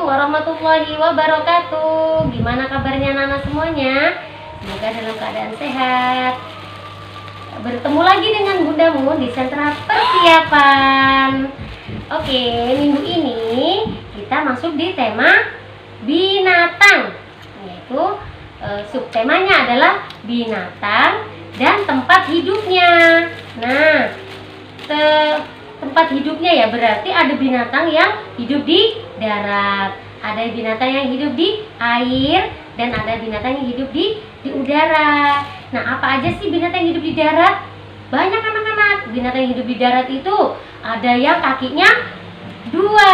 warahmatullahi wabarakatuh. Gimana kabarnya Nana semuanya? Semoga dalam keadaan sehat. Bertemu lagi dengan Bundamu di Sentra Persiapan. Oke, minggu ini kita masuk di tema binatang, yaitu subtemanya adalah binatang dan tempat hidupnya. Nah, tempat hidupnya ya berarti ada binatang yang hidup di darat, ada binatang yang hidup di air, dan ada binatang yang hidup di udara. Nah, apa aja sih binatang yang hidup di darat? Banyak anak-anak. Binatang yang hidup di darat itu ada yang kakinya dua.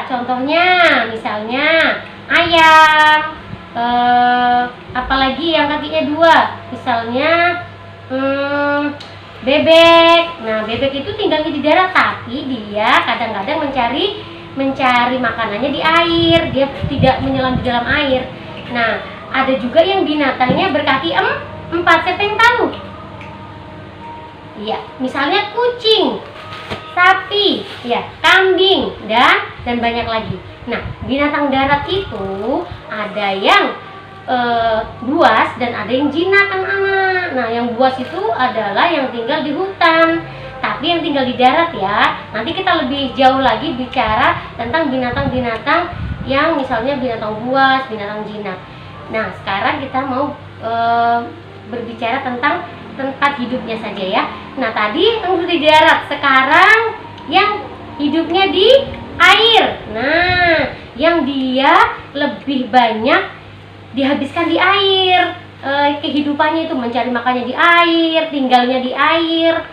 Contohnya misalnya ayam. Apalagi yang kakinya dua? Misalnya bebek. Nah, bebek itu tinggalnya di darat, tapi dia kadang-kadang mencari makanannya di air. Dia tidak menyelam di dalam air. Nah, ada juga yang binatangnya berkaki empat. Siapa yang tahu? Iya, misalnya kucing, sapi, ya, kambing, dan banyak lagi. Nah, binatang darat itu ada yang buas dan ada yang jinak, anak-anak. Nah, yang buas itu adalah yang tinggal di hutan. Tapi yang tinggal di darat ya, nanti kita lebih jauh lagi bicara tentang binatang-binatang yang misalnya binatang buas, binatang jinak. Nah, sekarang kita mau berbicara tentang tempat hidupnya saja ya. Nah, tadi yang di darat, sekarang yang hidupnya di air. Nah, yang dia lebih banyak dihabiskan di air, kehidupannya itu mencari makannya di air, tinggalnya di air,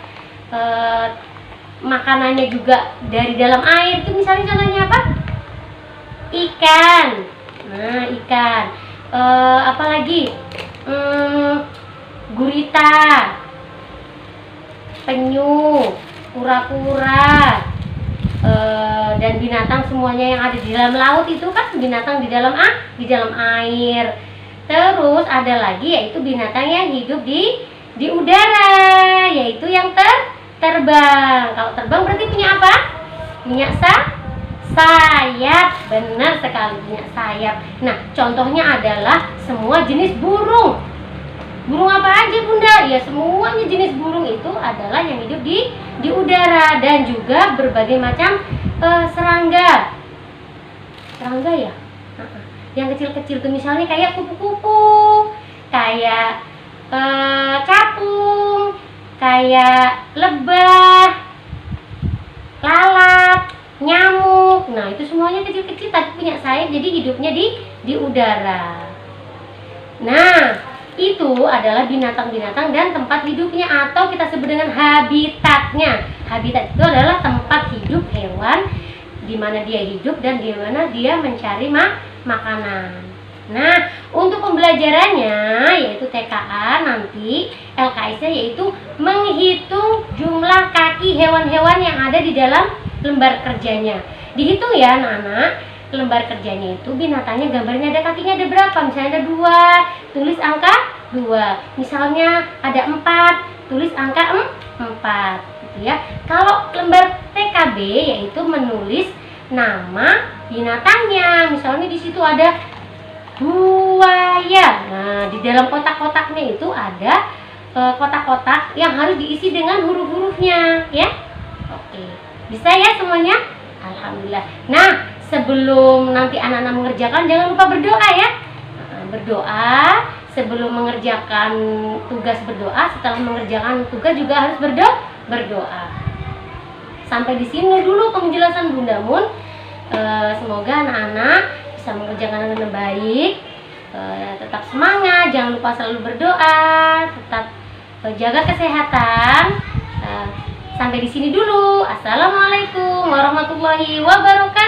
makanannya juga dari dalam air. Itu misalnya contohnya apa? Ikan. Nah, ikan. Apalagi gurita, penyu, kura-kura, dan binatang semuanya yang ada di dalam laut itu kan binatang di dalam air. Terus ada lagi yaitu binatang yang hidup di udara, yaitu yang terbang. Kalau terbang berarti punya apa? Punya sayap. Benar sekali, punya sayap. Nah, contohnya adalah semua jenis burung. Burung apa aja, Bunda? Ya, semuanya jenis burung itu adalah yang hidup di udara, dan juga berbagai macam serangga. Serangga ya? Yang kecil-kecil tuh misalnya kayak kupu-kupu, kayak capung, kayak lebah, lalat, nyamuk. Nah, itu semuanya kecil-kecil tapi punya sayap, jadi hidupnya di udara. Nah, itu adalah binatang-binatang dan tempat hidupnya, atau kita sebut dengan habitatnya. Habitat itu adalah tempat hidup hewan, di mana dia hidup dan di mana dia mencari makanan. Nah, untuk pembelajarannya yaitu TKA, nanti LKS-nya yaitu menghitung jumlah kaki hewan-hewan yang ada di dalam lembar kerjanya. Dihitung ya, anak-anak. Lembar kerjanya itu binatangnya gambarnya ada kakinya ada berapa? Misalnya ada 2, tulis angka 2. Misalnya ada 4, tulis angka 4 gitu ya. Kalau lembar TKB yaitu menulis nama binatangnya. Misalnya di situ ada buaya. Nah, di dalam kotak-kotaknya itu ada kotak-kotak yang harus diisi dengan huruf-hurufnya ya. Oke. Bisa ya semuanya? Alhamdulillah. Nah, sebelum nanti anak-anak mengerjakan, jangan lupa berdoa ya. Berdoa sebelum mengerjakan tugas, berdoa setelah mengerjakan tugas juga harus berdoa. Sampai di sini dulu penjelasan Bunda Mun. Semoga anak-anak bisa mengerjakan dengan baik. Tetap semangat, jangan lupa selalu berdoa, tetap jaga kesehatan. Sampai di sini dulu. Assalamualaikum warahmatullahi wabarakatuh.